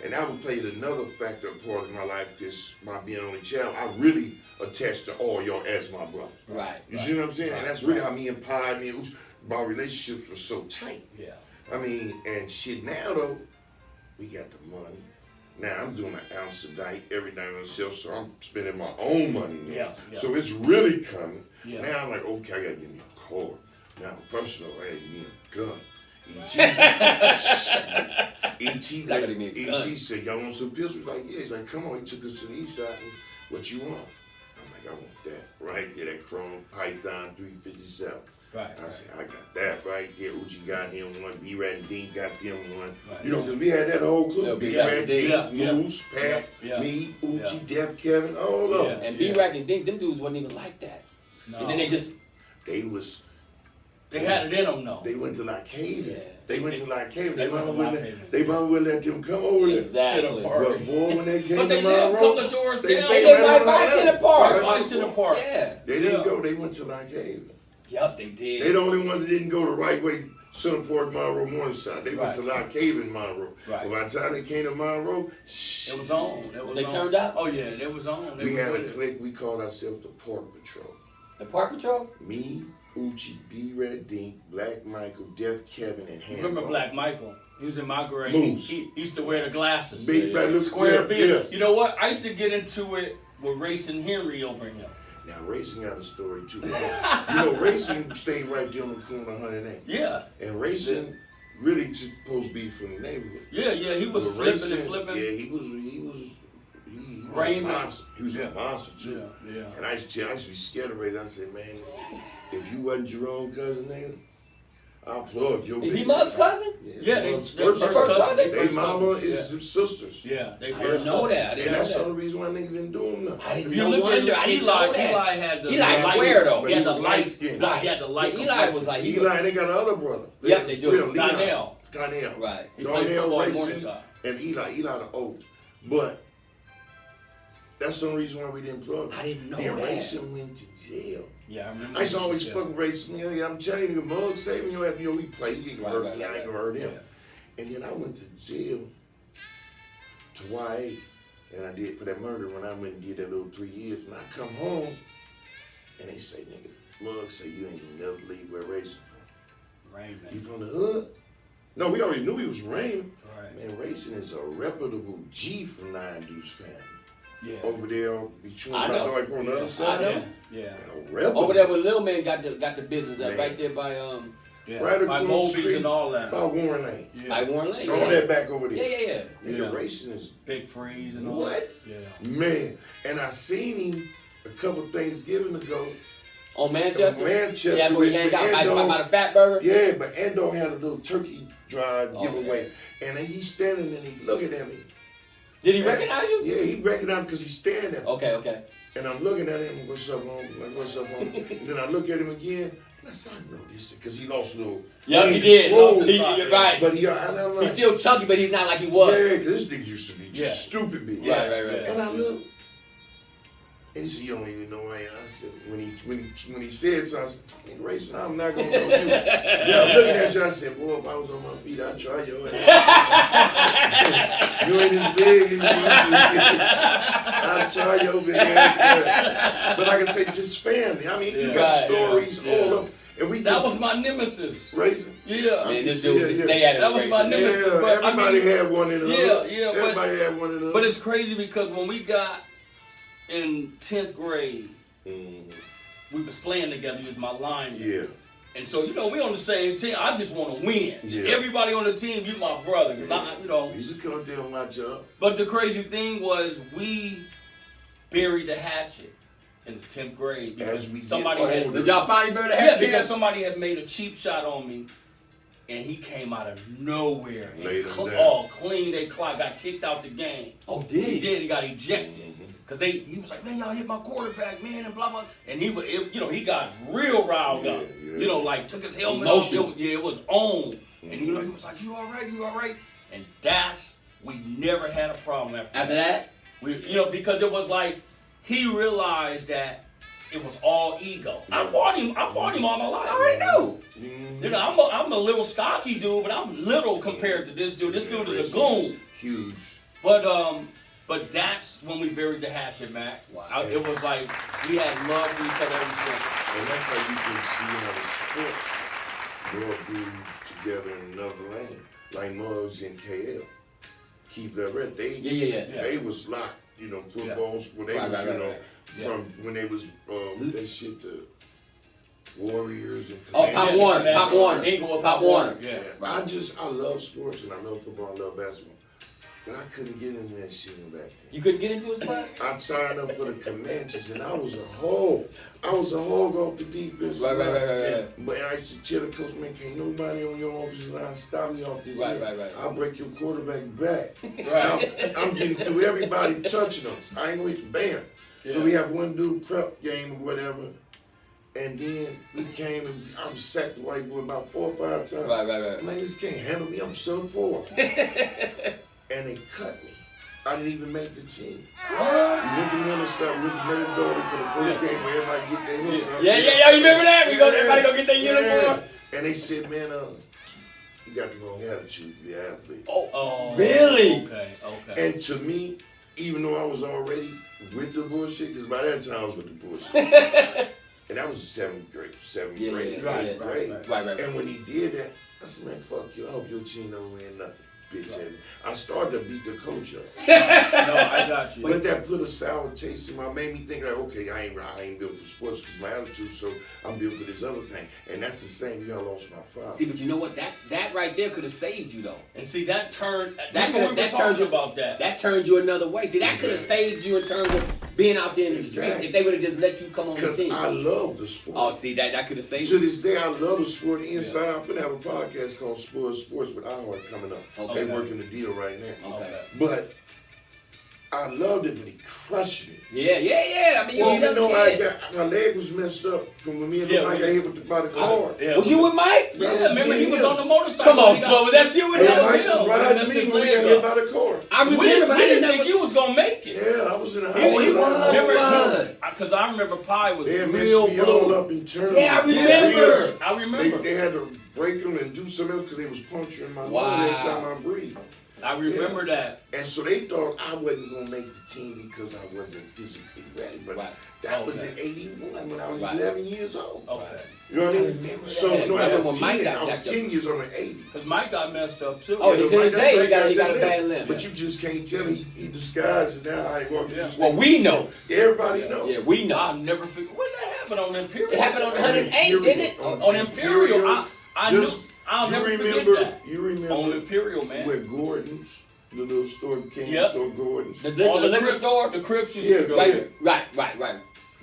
[SPEAKER 3] And that would play another factor, part of my life, because by being only child, I really attached to all y'all as my brother.
[SPEAKER 2] Right.
[SPEAKER 3] You see what I'm saying? And that's really how me and Pa and me, my relationships were so tight. I mean, and shit now though, we got the money. Now I'm doing an ounce a night, every night myself, so I'm spending my own money now. So it's really coming. Now I'm like, okay, I gotta give me a car. Now, first of all, I gotta give me a gun. E.T. said, y'all want some pistols? Like, yeah. He's like, come on. He took us to the east side. And, what you want? I'm like, I want that. Right there, that chrome Python 357.
[SPEAKER 1] Right.
[SPEAKER 3] I said, I got that right there. Uchi got him one. B-Rat and Dean got them one.
[SPEAKER 1] Right.
[SPEAKER 3] You know, because we had that whole crew. B-Rat, Dean, Moose, Pat, me, Uchi, Def, Kevin, all of them.
[SPEAKER 2] And B-Rat and Dink, them dudes wasn't even like that.
[SPEAKER 1] No.
[SPEAKER 2] And then they just...
[SPEAKER 1] They had it in them, though.
[SPEAKER 3] They went to like caving.
[SPEAKER 2] Yeah.
[SPEAKER 3] They went to like caving. They
[SPEAKER 1] went to
[SPEAKER 3] mama
[SPEAKER 1] Lock Haven.
[SPEAKER 3] wouldn't let them come over there.
[SPEAKER 2] Exactly.
[SPEAKER 3] But boy, when they came
[SPEAKER 1] But they
[SPEAKER 3] to
[SPEAKER 1] lived a couple
[SPEAKER 3] Monroe,
[SPEAKER 1] of doors
[SPEAKER 3] they
[SPEAKER 1] down.
[SPEAKER 3] stayed
[SPEAKER 2] right by Center Park.
[SPEAKER 1] Right by Center Park.
[SPEAKER 2] Yeah.
[SPEAKER 3] They didn't go. They went to like caving.
[SPEAKER 2] Yup, they did.
[SPEAKER 3] They the only ones that didn't go the right way. Center Park, Monroe, Morningside. They went to Lock Haven, Monroe.
[SPEAKER 1] Right.
[SPEAKER 3] But by the time they came to Monroe,
[SPEAKER 1] It was on.
[SPEAKER 2] They turned up?
[SPEAKER 1] Oh, yeah, it was on.
[SPEAKER 3] we had a clique. We called ourselves the Park Patrol.
[SPEAKER 2] The Park Patrol?
[SPEAKER 3] Me, Uchi, B-Red Dink, Black Michael, Def Kevin, and Handball.
[SPEAKER 1] Remember Black Michael? He was in my grade.
[SPEAKER 3] Moose.
[SPEAKER 1] He used to wear the glasses.
[SPEAKER 3] Big back, look
[SPEAKER 1] Square beard.
[SPEAKER 3] yeah.
[SPEAKER 1] You know what? I used to get into it with Racing Henry over him.
[SPEAKER 3] Now, Racing got a story too. You know, Racing stayed right there on the corner of 108.
[SPEAKER 1] Yeah.
[SPEAKER 3] And Racing really supposed to be from the neighborhood.
[SPEAKER 1] Yeah, he was
[SPEAKER 3] But
[SPEAKER 1] flipping
[SPEAKER 3] Racing,
[SPEAKER 1] and flipping.
[SPEAKER 3] Yeah, he was a
[SPEAKER 1] Raymond.
[SPEAKER 3] monster. He was a monster too.
[SPEAKER 1] Yeah.
[SPEAKER 3] And I used to be scared of Racing. I said, man, if you wasn't Jerome's cousin, nigga, I'll plug your
[SPEAKER 2] Is he
[SPEAKER 3] baby.
[SPEAKER 2] Mug's cousin?
[SPEAKER 1] Yeah, they
[SPEAKER 3] Mug's
[SPEAKER 1] first
[SPEAKER 2] cousin.
[SPEAKER 3] They mama is sisters.
[SPEAKER 1] Yeah, they
[SPEAKER 2] I
[SPEAKER 1] first
[SPEAKER 2] didn't know that. I
[SPEAKER 3] And
[SPEAKER 2] didn't know
[SPEAKER 3] that's the
[SPEAKER 2] that.
[SPEAKER 3] only reason why niggas didn't do them nothing.
[SPEAKER 2] I didn't
[SPEAKER 1] If you
[SPEAKER 2] know
[SPEAKER 1] look
[SPEAKER 2] wonder.
[SPEAKER 1] at
[SPEAKER 2] I didn't
[SPEAKER 1] Eli,
[SPEAKER 2] know that.
[SPEAKER 1] Eli had the
[SPEAKER 2] Eli
[SPEAKER 1] light-
[SPEAKER 2] square though.
[SPEAKER 1] He had the
[SPEAKER 3] was
[SPEAKER 1] light
[SPEAKER 3] light-skinned.
[SPEAKER 1] He had the light.
[SPEAKER 2] Yeah, Eli was like
[SPEAKER 3] Eli, and they got another brother.
[SPEAKER 2] Yep, they do.
[SPEAKER 1] Donnell.
[SPEAKER 3] Donnell.
[SPEAKER 2] Right.
[SPEAKER 1] He played
[SPEAKER 3] Donnell
[SPEAKER 1] football at
[SPEAKER 3] Racing
[SPEAKER 1] Morningside.
[SPEAKER 3] and Eli the old. But that's the only reason why we didn't plug.
[SPEAKER 2] I didn't know
[SPEAKER 3] Then
[SPEAKER 2] that.
[SPEAKER 3] Racing went to jail.
[SPEAKER 1] Yeah, I remember.
[SPEAKER 3] I used to always fuck with Racing. Yeah, I'm telling you, Mug saving you. You know, we play. He ain't
[SPEAKER 2] Right,
[SPEAKER 3] hurt
[SPEAKER 2] right,
[SPEAKER 3] me. I
[SPEAKER 2] right,
[SPEAKER 3] ain't gonna hurt him.
[SPEAKER 1] Yeah.
[SPEAKER 3] And then I went to jail to YA, and I did for that murder when I went and did that little 3 years. And I come home, and they say, nigga, Mug say you ain't gonna never leave where Racing from.
[SPEAKER 1] Raymond.
[SPEAKER 3] You from the hood? No, we already knew he was Raymond.
[SPEAKER 1] Right.
[SPEAKER 3] Man, Racing is a reputable G from Nine Deuce family.
[SPEAKER 1] Yeah.
[SPEAKER 3] Over there between
[SPEAKER 2] I
[SPEAKER 3] my
[SPEAKER 2] know.
[SPEAKER 3] dog on the other
[SPEAKER 2] I
[SPEAKER 3] side.
[SPEAKER 2] know.
[SPEAKER 1] Yeah.
[SPEAKER 3] A reputable.
[SPEAKER 2] Over there where Lil Man got the business at,
[SPEAKER 3] Man.
[SPEAKER 2] right there by
[SPEAKER 1] Yeah.
[SPEAKER 3] Right
[SPEAKER 1] By
[SPEAKER 3] across the
[SPEAKER 1] Mobies
[SPEAKER 3] street.
[SPEAKER 1] and all that.
[SPEAKER 3] By Warren Lane.
[SPEAKER 1] Yeah.
[SPEAKER 2] by Warren Lane.
[SPEAKER 3] All
[SPEAKER 2] Yeah.
[SPEAKER 3] that back over there.
[SPEAKER 2] Yeah.
[SPEAKER 3] Nigga,
[SPEAKER 1] Yeah.
[SPEAKER 3] Racing is
[SPEAKER 1] Big Freeze and all
[SPEAKER 3] what?
[SPEAKER 1] that. Yeah.
[SPEAKER 3] Man. And I seen him a couple Thanksgiving ago.
[SPEAKER 2] On Manchester?
[SPEAKER 3] Manchester
[SPEAKER 2] Yeah, that's where he
[SPEAKER 3] with
[SPEAKER 2] hang out by
[SPEAKER 3] Endo.
[SPEAKER 2] the Fat Burger?
[SPEAKER 3] Yeah, but Endo had a little turkey drive
[SPEAKER 2] Okay.
[SPEAKER 3] giveaway. And then he's standing and he looking at me.
[SPEAKER 2] Did he recognize you?
[SPEAKER 3] Yeah, he recognized because he's staring at me.
[SPEAKER 2] Okay.
[SPEAKER 3] And I'm looking at him, what's up, home? Like, what's up, home? And then I look at him again, and I said, I know this, because he lost a little.
[SPEAKER 2] Yeah, he
[SPEAKER 3] was
[SPEAKER 2] did.
[SPEAKER 3] swole,
[SPEAKER 2] You're right.
[SPEAKER 3] But and I'm like,
[SPEAKER 2] He's still chunky, but he's not like he was.
[SPEAKER 3] yeah, because this nigga used to be just stupid big.
[SPEAKER 1] Yeah.
[SPEAKER 2] Right.
[SPEAKER 3] And I look, and he said, you don't even know who I am. I said, when he said so, I said, nigga, Racing, I'm not going to know you. Yeah, I'm looking at you, I said, boy, if I was on my feet, I'd try your ass. You ain't as big as you used to. I'd try your big ass. But like I say, just family. I mean, you got
[SPEAKER 2] Right,
[SPEAKER 3] stories
[SPEAKER 1] yeah.
[SPEAKER 3] all up. And we
[SPEAKER 1] That
[SPEAKER 3] did
[SPEAKER 1] was my nemesis.
[SPEAKER 3] Racing.
[SPEAKER 1] Yeah.
[SPEAKER 2] Man, this
[SPEAKER 3] Yeah,
[SPEAKER 2] dude was
[SPEAKER 3] yeah.
[SPEAKER 2] stay at it.
[SPEAKER 1] That was my
[SPEAKER 2] racing.
[SPEAKER 1] nemesis.
[SPEAKER 3] Yeah,
[SPEAKER 1] but, I
[SPEAKER 3] everybody
[SPEAKER 1] mean,
[SPEAKER 3] had one in the hood.
[SPEAKER 1] yeah, but-
[SPEAKER 3] Everybody had one in the hood.
[SPEAKER 1] But it's crazy because when we got in 10th grade, we was playing together. He was my lineman.
[SPEAKER 3] Yeah.
[SPEAKER 1] And so, you know, we on the same team. I just want to win.
[SPEAKER 3] Yeah.
[SPEAKER 1] Everybody on the team, you my brother. 'Cause I, you know.
[SPEAKER 3] We used to come there and watch up.
[SPEAKER 1] But the crazy thing was we buried the hatchet in the 10th grade because
[SPEAKER 3] As we
[SPEAKER 1] somebody
[SPEAKER 3] get
[SPEAKER 1] had
[SPEAKER 3] older.
[SPEAKER 2] Did y'all finally burn the
[SPEAKER 1] yeah,
[SPEAKER 2] hat?
[SPEAKER 1] because somebody had made a cheap shot on me, and he came out of nowhere and
[SPEAKER 3] Laid him down.
[SPEAKER 1] all clean. They got kicked out the game.
[SPEAKER 2] Oh,
[SPEAKER 1] He
[SPEAKER 2] did?
[SPEAKER 1] did. He got ejected because he was like, man, y'all hit my quarterback, man, and blah blah. And he was, he got real riled up.
[SPEAKER 3] Yeah.
[SPEAKER 1] You know, like took his helmet
[SPEAKER 2] Emotional.
[SPEAKER 1] off. It was on, and he was like, you all right, you all right? And we never had a problem
[SPEAKER 2] After that?
[SPEAKER 1] because it was like he realized that it was all ego. I fought him all my life.
[SPEAKER 2] I already know.
[SPEAKER 1] You know, I'm a little stocky dude, but I'm little compared to this dude. This dude is a goon.
[SPEAKER 3] Huge.
[SPEAKER 1] But that's when we buried the hatchet, Mac.
[SPEAKER 2] Wow.
[SPEAKER 1] It was like we had love for each other ever since.
[SPEAKER 3] And that's how you can see how the sports brought dudes together in another lane. Like Muggs and KL. Keith Leveret, they was locked, footballs, they was,
[SPEAKER 2] right.
[SPEAKER 3] from when they was, that shit, the Warriors and
[SPEAKER 2] Oh,
[SPEAKER 3] Commanders.
[SPEAKER 2] Pop Warner.
[SPEAKER 1] Inglewood,
[SPEAKER 2] Pop Warner.
[SPEAKER 1] Yeah.
[SPEAKER 3] I love sports and I love football, I love basketball. but I couldn't get into that shit back then.
[SPEAKER 2] You couldn't get into a spot?
[SPEAKER 3] I signed up for the Comanches, and I was a hog. I was a hog off the defense.
[SPEAKER 2] Right.
[SPEAKER 3] But I used to tell the coach, man, can't nobody on your offensive line stop me off this
[SPEAKER 2] Right.
[SPEAKER 3] I'll break your quarterback back.
[SPEAKER 2] Right.
[SPEAKER 3] I'm getting through everybody touching them. I ain't gonna hit you, bam.
[SPEAKER 1] Yeah.
[SPEAKER 3] So we have one dude prep game or whatever, and then we came and I was sacked the white boy about 4 or 5 times.
[SPEAKER 2] Right.
[SPEAKER 3] I'm like, this can't handle me. I'm 7'4". And they cut me. I didn't even make the team. We went to Minnesota, we went to Minnesota for the first game where everybody get their hook up.
[SPEAKER 2] Yeah, you remember that? Everybody go get their uniform.
[SPEAKER 3] And they said, man, you got the wrong attitude to be an athlete.
[SPEAKER 2] Oh, really?
[SPEAKER 1] Okay.
[SPEAKER 3] And to me, even though I was already with the bullshit, because by that time I was with the bullshit. And that was the 7th grade, eighth grade.
[SPEAKER 2] Right.
[SPEAKER 3] And when he did that, I said, man, fuck you. I hope your team don't win nothing, bitch. Right. I started to beat the coach up.
[SPEAKER 1] No, I got you.
[SPEAKER 3] But that put a sour taste in my, made me think like, okay, I ain't built for sports because my attitude, so I'm built for this other thing. And that's the same year I lost my father.
[SPEAKER 2] See, but you know what? That right there could have saved you though.
[SPEAKER 1] And see, that turned.
[SPEAKER 2] That turned you
[SPEAKER 1] about that.
[SPEAKER 2] That turned you another way. See, that could have saved you in terms of being out there in the street if they would have just let you come on the team.
[SPEAKER 3] Because I love the sport.
[SPEAKER 2] Oh, see, that could have saved
[SPEAKER 3] you.
[SPEAKER 2] you.
[SPEAKER 3] To this day, I love the sport. Inside, I'm going to have a podcast called Sports with Howard coming up.
[SPEAKER 2] Okay.
[SPEAKER 3] They're working the deal right now.
[SPEAKER 2] Okay.
[SPEAKER 3] But I loved it, but he crushed me.
[SPEAKER 2] Yeah. I mean,
[SPEAKER 3] even though my leg was messed up from when me and Mike got hit by the car.
[SPEAKER 2] Was you with Mike?
[SPEAKER 1] Yeah, remember he was on the motorcycle.
[SPEAKER 2] Come on, Spud, was that you with him?
[SPEAKER 3] Mike was riding me when we got hit by the car.
[SPEAKER 2] I remember, but I didn't think
[SPEAKER 1] you was gonna make it.
[SPEAKER 3] Yeah, I was in the hospital.
[SPEAKER 2] He was.
[SPEAKER 1] Because I remember Pi was
[SPEAKER 3] real
[SPEAKER 2] blue.
[SPEAKER 3] all up internal.
[SPEAKER 2] Yeah, I
[SPEAKER 1] remember.
[SPEAKER 3] They had to break them and do something else because they was puncturing my lung every time I breathed.
[SPEAKER 1] I remember that.
[SPEAKER 3] And so they thought I wasn't going to make the team because I wasn't physically ready. But that was in 81 when I was 11 years old.
[SPEAKER 1] Okay.
[SPEAKER 3] You know what I mean?
[SPEAKER 2] Remember
[SPEAKER 3] so,
[SPEAKER 2] that.
[SPEAKER 3] no,
[SPEAKER 2] I
[SPEAKER 3] was 10 years on the 80.
[SPEAKER 1] Because Mike got messed up too.
[SPEAKER 2] Oh, to this day, he got a bad limb.
[SPEAKER 3] But you just can't tell he disguised it now. I ain't walking the
[SPEAKER 2] Well, we know.
[SPEAKER 3] Everybody knows.
[SPEAKER 2] Yeah, we know.
[SPEAKER 1] I'll never forget. When that happened on Imperial?
[SPEAKER 2] It happened on 108, didn't it?
[SPEAKER 1] On Imperial. I'll never forget that.
[SPEAKER 3] You remember
[SPEAKER 1] on Imperial, man.
[SPEAKER 3] Where Gordon's, the little store, store Gordon's.
[SPEAKER 2] The liquor store?
[SPEAKER 1] The Crips used to go.
[SPEAKER 2] Right.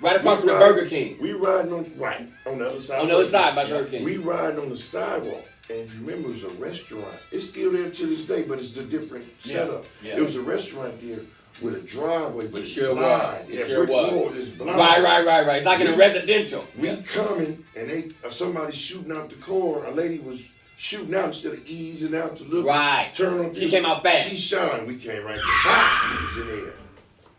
[SPEAKER 2] Right across from the Burger King.
[SPEAKER 3] We riding on the other side.
[SPEAKER 2] On the other side by Burger King.
[SPEAKER 3] We riding on the sidewalk. And you remember it was a restaurant. It's still there to this day, but it's a different setup. Yeah. It was a restaurant there with a driveway.
[SPEAKER 2] It sure was. It sure was.
[SPEAKER 3] Right.
[SPEAKER 2] It's like in a residential.
[SPEAKER 3] We coming and somebody shooting out the car. A lady was shooting out instead of easing out to look.
[SPEAKER 2] Right.
[SPEAKER 3] Turn on.
[SPEAKER 2] She came out fast.
[SPEAKER 3] She shot and we came right there. Ha! It was in there.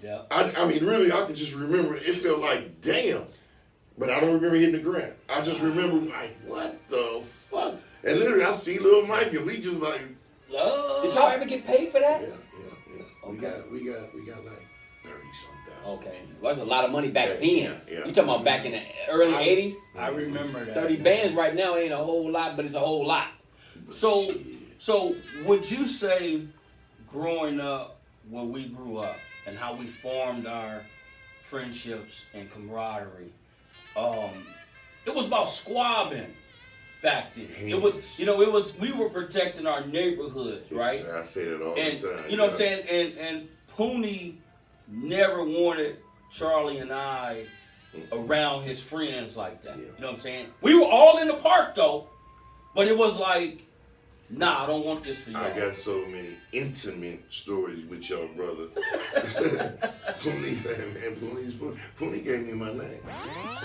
[SPEAKER 1] Yeah.
[SPEAKER 3] I mean, really, I can just remember it felt like damn, but I don't remember hitting the ground. I just remember like, what the fuck? And literally, I see little Mike and we just like.
[SPEAKER 2] Did y'all ever get paid for that?
[SPEAKER 3] Yeah.
[SPEAKER 2] Okay.
[SPEAKER 3] We got like 30-some thousand.
[SPEAKER 2] Okay, well, that's a lot of money back then.
[SPEAKER 3] Yeah.
[SPEAKER 2] You talking about back in the early 80s?
[SPEAKER 1] I remember that.
[SPEAKER 2] 30 bands right now ain't a whole lot, but it's a whole lot.
[SPEAKER 1] So would you say, growing up, when we grew up, and how we formed our friendships and camaraderie, it was about squabbing back then. It was we were protecting our neighborhoods, right?
[SPEAKER 3] I say that all the time.
[SPEAKER 1] You know what I'm saying? And Pooney never wanted Charley and I around his friends like that.
[SPEAKER 3] Yeah.
[SPEAKER 1] You know what I'm saying? We were all in the park though, but it was like, nah, I don't want this for you.
[SPEAKER 3] I got so many intimate stories with your brother. Pooney gave me my name.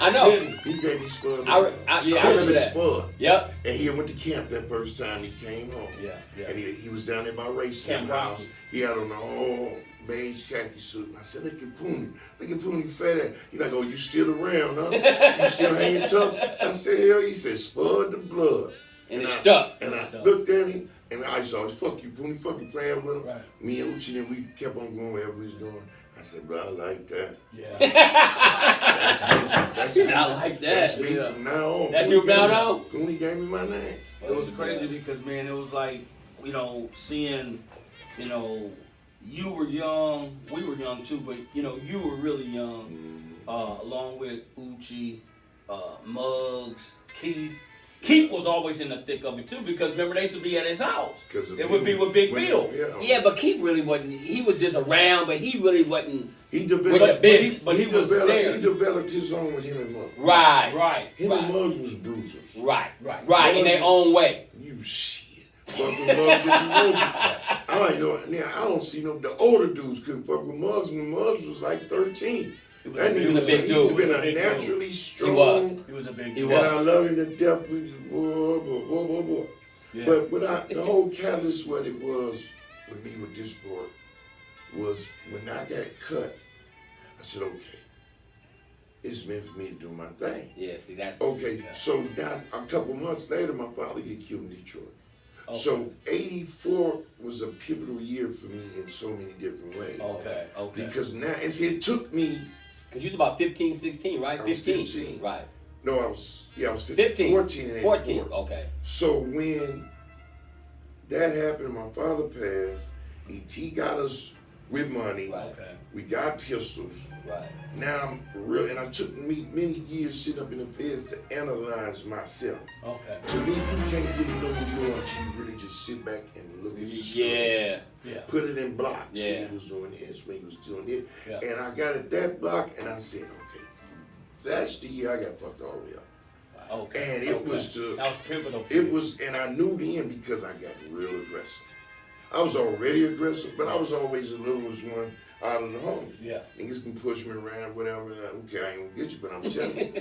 [SPEAKER 2] I know.
[SPEAKER 3] He gave me Spud.
[SPEAKER 2] I remember that.
[SPEAKER 3] Spud.
[SPEAKER 2] Yep.
[SPEAKER 3] And he went to camp that first time he came home.
[SPEAKER 1] Yeah.
[SPEAKER 3] And he was down there by racing house. He had on the all beige khaki suit. And I said, look at Pooney fat ass. He's like, oh, you still around, huh? You still hanging tough? I said, hell, he said, Spud the Blood.
[SPEAKER 2] And it stuck.
[SPEAKER 3] And I looked at him, and I saw, fuck you, Pooney, fuck you playing with him.
[SPEAKER 1] Right.
[SPEAKER 3] Me and Uchi, and we kept on going wherever he was going. I said, bro, I like that.
[SPEAKER 1] Yeah.
[SPEAKER 3] That's me.
[SPEAKER 2] I like that.
[SPEAKER 3] That's me from now on.
[SPEAKER 2] That's you now on?
[SPEAKER 3] Pooney gave me my name.
[SPEAKER 1] It was crazy because, man, it was like, seeing, you were young, we were young too, but, you were really young, along with Uchi, Muggs, Keith. Keith was always in the thick of it too, because remember they used to be at his house. It would be with Big Bill.
[SPEAKER 2] Yeah, but Keith really wasn't. He was just around, but he really wasn't.
[SPEAKER 3] He developed,
[SPEAKER 1] but he was there.
[SPEAKER 3] He developed his own with him and Muggs.
[SPEAKER 2] Right.
[SPEAKER 3] Him and Muggs was bruisers.
[SPEAKER 2] Right. In their own way.
[SPEAKER 3] You shit. Fuck with Muggs if you want to. I don't see no. The older dudes couldn't fuck with Muggs when Muggs was like 13. That nigga was a big dude. He's been a naturally strong.
[SPEAKER 1] He was a big dude.
[SPEAKER 3] And I love him to death. Boy. Yeah. But the whole catalyst, what it was with me with this boy, was when I got cut, I said, okay, it's meant for me to do my thing.
[SPEAKER 2] Yeah, see, that's...
[SPEAKER 3] Okay, so now a couple months later, my father get killed in Detroit. Okay. So 84 was a pivotal year for me in so many different ways.
[SPEAKER 1] Okay.
[SPEAKER 3] Because now, it took me...
[SPEAKER 2] Because you was about 15, 16, right?
[SPEAKER 3] I was 15.
[SPEAKER 2] Right.
[SPEAKER 3] No, I was 15. 14 and 84.
[SPEAKER 2] 14, okay.
[SPEAKER 3] So when that happened, my father passed, E.T. got us with money.
[SPEAKER 2] Right. Okay.
[SPEAKER 3] We got pistols.
[SPEAKER 2] Right.
[SPEAKER 3] Now I'm real, and I took me many years sitting up in the feds to analyze myself.
[SPEAKER 1] Okay.
[SPEAKER 3] To me, you can't really know who you are until you really just sit back and look at the story.
[SPEAKER 2] Yeah.
[SPEAKER 3] Put it in blocks.
[SPEAKER 2] Yeah.
[SPEAKER 3] When he was doing this, when he was doing it.
[SPEAKER 1] Yeah.
[SPEAKER 3] And I got it that block, and I said, okay, that's the year I got fucked all the way up.
[SPEAKER 1] Okay.
[SPEAKER 3] And it was to...
[SPEAKER 1] That was pivotal for
[SPEAKER 3] It
[SPEAKER 1] you.
[SPEAKER 3] was, and I knew then because I got real aggressive. I was already aggressive, but I was always the littlest one out of the home.
[SPEAKER 1] Yeah.
[SPEAKER 3] Niggas can push me around, whatever. Okay, I ain't gonna get you, but I'm telling you.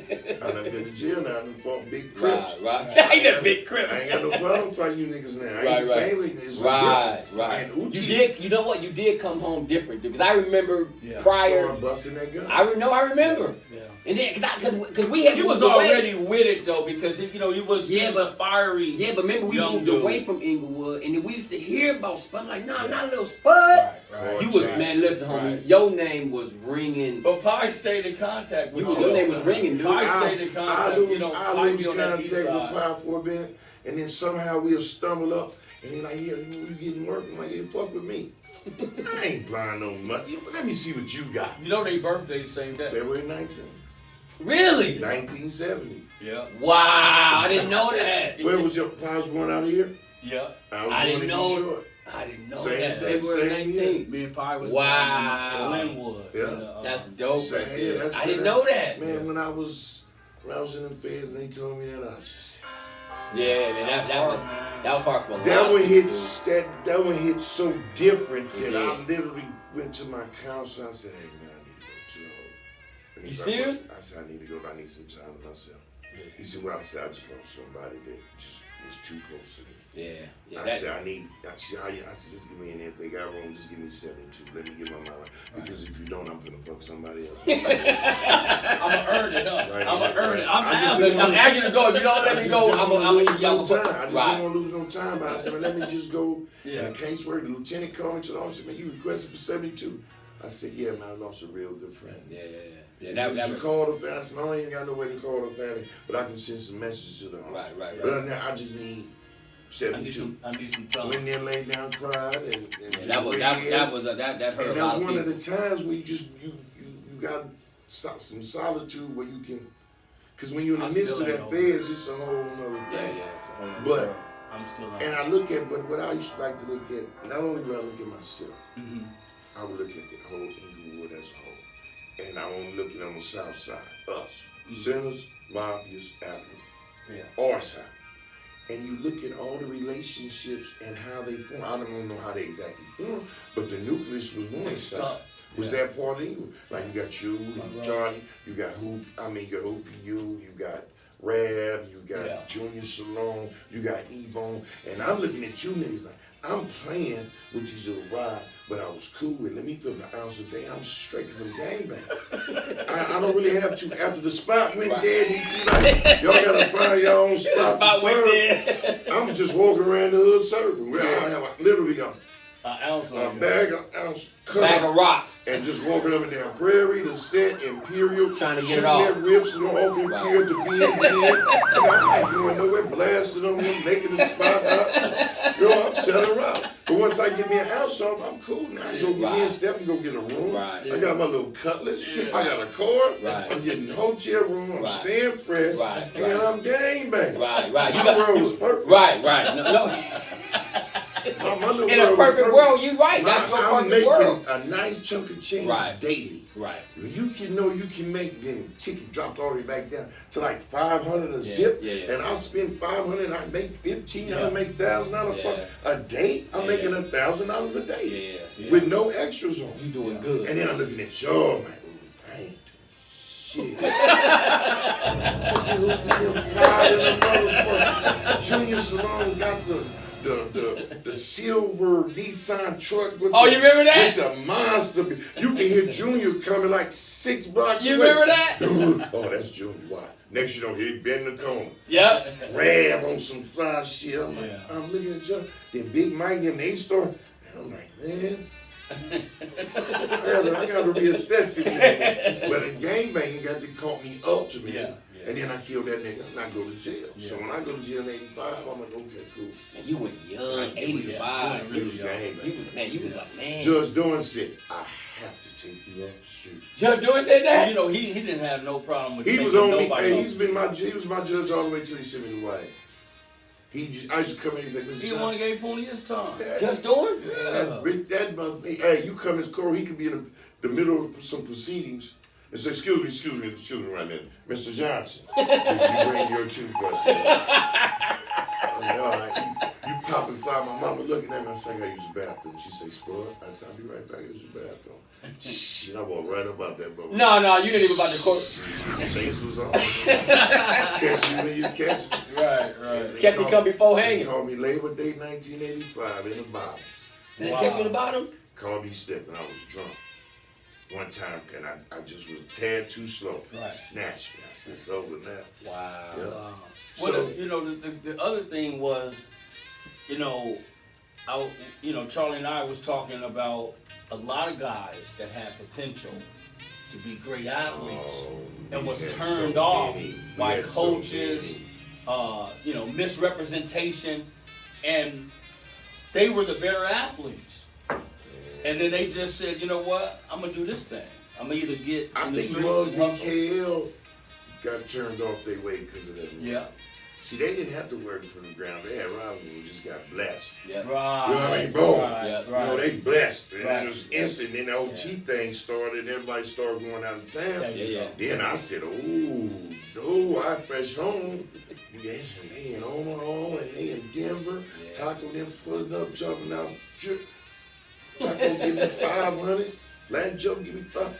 [SPEAKER 3] I done been to jail now. I done fought big crips.
[SPEAKER 2] Right. I ain't that big crip.
[SPEAKER 3] I ain't got no problem fighting you niggas now. I ain't the same. It's
[SPEAKER 2] Right.
[SPEAKER 3] And Uchi,
[SPEAKER 2] You did. You know what? You did come home different, dude. Because I remember prior.
[SPEAKER 3] Started busting that gun.
[SPEAKER 2] I remember.
[SPEAKER 1] Yeah.
[SPEAKER 2] And then, because we had
[SPEAKER 1] he was already with it though, because he was a fiery.
[SPEAKER 2] Yeah, but remember we moved away from Inglewood, and then we used to hear about Spud. I'm like, nah, not little Spud.
[SPEAKER 3] Right.
[SPEAKER 2] You was man. Listen, homie, your name was ringing.
[SPEAKER 1] But Pi stayed in contact with you.
[SPEAKER 2] Your name was ringing, dude.
[SPEAKER 1] Pi stayed in contact.
[SPEAKER 3] I lose contact with Pi for a minute, and then somehow we'll stumble up, and he's like, yeah, you getting work? I'm like, yeah, fuck with me. I ain't blind no money. Let me see what you got.
[SPEAKER 1] You know their birthday the same day.
[SPEAKER 3] February 19th.
[SPEAKER 2] Really?
[SPEAKER 3] 1970.
[SPEAKER 1] Yeah.
[SPEAKER 2] Wow, I didn't know that.
[SPEAKER 3] Where was your Pi was born out of here?
[SPEAKER 1] Yeah.
[SPEAKER 2] I didn't know
[SPEAKER 3] Detroit.
[SPEAKER 2] I didn't know
[SPEAKER 3] Same
[SPEAKER 2] that.
[SPEAKER 3] day,
[SPEAKER 2] February 19th.
[SPEAKER 1] Me and Pi was
[SPEAKER 2] Wow.
[SPEAKER 1] in Inglewood.
[SPEAKER 3] Yeah.
[SPEAKER 2] That's dope.
[SPEAKER 3] Same, yeah,
[SPEAKER 2] I didn't know that.
[SPEAKER 3] Man, when I was in the feds and they told me that, I just...
[SPEAKER 2] Yeah, man, that was hard for a lot.
[SPEAKER 3] That one hit so different that I literally went to my counselor. I said, hey man, I need to go to the home.
[SPEAKER 2] You serious?
[SPEAKER 3] I said, I need to go. I need some time to myself. He said, well, I said, I just want somebody that just was too close to me.
[SPEAKER 2] Yeah.
[SPEAKER 3] I said, I said, just give me an if they got wrong, just give me 72. Let me get my mind right. Because if you don't, I'm gonna fuck somebody else.
[SPEAKER 1] I'm gonna earn it up.
[SPEAKER 3] Right,
[SPEAKER 1] I'm gonna earn it.
[SPEAKER 2] I'm asking you to go. If you don't let me go, I'm gonna
[SPEAKER 3] lose no time. I just didn't want to lose no time. But I said, man, let me just go. And the caseworker, the lieutenant called me to the office. Man, you requested for 72. I said, yeah, man, I lost a real good friend.
[SPEAKER 2] Yeah.
[SPEAKER 3] That you call the family. I said, no, I ain't got no way to call the family, but I can send some messages to the office.
[SPEAKER 2] Right.
[SPEAKER 3] But now I just need 72.
[SPEAKER 1] I need some time.
[SPEAKER 3] Went there, laid down, cried, and
[SPEAKER 2] that hurt.
[SPEAKER 3] And that was one of the times where you got some solitude where you can, because when you're in the midst of that phase, it's a whole other thing. But
[SPEAKER 1] I'm still not.
[SPEAKER 3] And I look at, but what I used to like to look at, not only do I look at myself, I would look at the whole Inglewood as a whole. And I won't look at it on the south side, us, sinners, mafias, avenues, our side. And you look at all the relationships and how they form. I don't know how they exactly form, but the nucleus was one side. Was that part of Inglewood? Like you got you, Charley, you got Hoopie, you got Rab, you got Junior Salone, you got E-Bone, and I'm looking at you niggas like, I'm playing with these little rides, but I was cool with it. Let me feel the ounce a day. I'm straight because I'm gangbang. I don't really have to. After the spot went dead, like, y'all gotta find your own spot to serve. I'm just walking around the hood serving. I have literally a
[SPEAKER 2] bag of rocks.
[SPEAKER 3] And just walking up and down Prairie, the Set, Imperial,
[SPEAKER 2] trying to get
[SPEAKER 3] shooting
[SPEAKER 2] it off.
[SPEAKER 3] that rips and off Imperial to Ben's in. I'm not going nowhere, blasting them, making the spot up. I'm selling around. But once once I get me an ounce off, I'm cool now. I go get me a step and go get a room.
[SPEAKER 2] Right.
[SPEAKER 3] I got my little cutlass. I got a car.
[SPEAKER 2] Right.
[SPEAKER 3] I'm getting a hotel room. I'm staying fresh.
[SPEAKER 2] Right.
[SPEAKER 3] And I'm game banging.
[SPEAKER 2] Right.
[SPEAKER 3] My world was perfect.
[SPEAKER 2] Right. No. In a perfect world, you're right. That's your perfect world.
[SPEAKER 3] I'm making a nice chunk of change daily.
[SPEAKER 2] Right.
[SPEAKER 3] You can know you can make then ticket dropped all the way back down to like 500 a zip, and I'll spend 500. I make 15. I make $1,000 a day. I'm making $1,000 a day with no extras on.
[SPEAKER 2] You doing good.
[SPEAKER 3] And then I'm looking at y'all, I'm like, I ain't doing shit. Junior Salone got the silver Nissan truck with
[SPEAKER 2] you remember that?
[SPEAKER 3] with the monster. You can hear Junior coming like 6 blocks
[SPEAKER 2] You
[SPEAKER 3] away.
[SPEAKER 2] remember that?
[SPEAKER 3] Oh, that's Junior. Why? Next you know he bend the corner.
[SPEAKER 2] Yep.
[SPEAKER 3] Grab on some fly shit. I'm like, I'm looking at you. Then Big Mike and they store. And I'm like, man. I gotta reassess this. But the gangbanging got to call me up to me. And then I killed that nigga and I go to jail. So when I go to jail in 85, I'm like, okay, cool.
[SPEAKER 2] Man, you went young, 85.
[SPEAKER 3] He was gangbanging.
[SPEAKER 2] You was like, man.
[SPEAKER 3] Judge Dorn said, I have to take you off the street.
[SPEAKER 2] Judge Dorn said that?
[SPEAKER 1] You know, he didn't have no problem with
[SPEAKER 3] He
[SPEAKER 1] taking
[SPEAKER 3] was on me.
[SPEAKER 1] nobody
[SPEAKER 3] Hey,
[SPEAKER 1] off.
[SPEAKER 3] he was my judge all the way till he sent me away. I used to come in and say, Mr.
[SPEAKER 1] He the one that gave Pony his time.
[SPEAKER 2] Judge Dorn?
[SPEAKER 3] That mother, hey, you come in court, he could be in the middle of some proceedings and say, excuse me right now. Mr. Johnson, did you bring your toothbrush? I'm like, all right. You popping fly. My mama looking at me, I said, I gotta use the bathroom. She say, Spud. I said, I'll be right back, use the bathroom. Shit, I walked right up out that boat.
[SPEAKER 2] No, you didn't even about the court.
[SPEAKER 3] Chase was on. Catch you when you catch me.
[SPEAKER 2] Right. Catch you come before
[SPEAKER 3] They
[SPEAKER 2] hanging.
[SPEAKER 3] called me Labor Day 1985 in the bottoms.
[SPEAKER 2] Did they catch you in the bottoms?
[SPEAKER 3] Called me stepping. I was drunk. One time, and I just was a tad too slow. Snatched me. I said, it's over now.
[SPEAKER 2] Wow.
[SPEAKER 3] Yeah.
[SPEAKER 1] Well, you know, the other thing was, Charley and I was talking about a lot of guys that had potential to be great athletes and was turned off by coaches, misrepresentation, and they were the better athletes. And then they just said, you know what, I'm going to do this thing. I'm going to either get in the streets and hustle.
[SPEAKER 3] KL got turned off their way because of that.
[SPEAKER 1] Yeah.
[SPEAKER 3] See, they didn't have to work from the ground. They had rivals who just got blessed.
[SPEAKER 1] Yeah. Right.
[SPEAKER 3] You know what I mean? Boom.
[SPEAKER 1] Right.
[SPEAKER 3] You know, they blessed. And it was instant. Then the OT thing started and everybody started going out of town. Then I said, no, I fresh home. They said, they in Omaha and they in Denver. Taco them pulling up, jumping out. Taco give me 500. Last jump give me 500.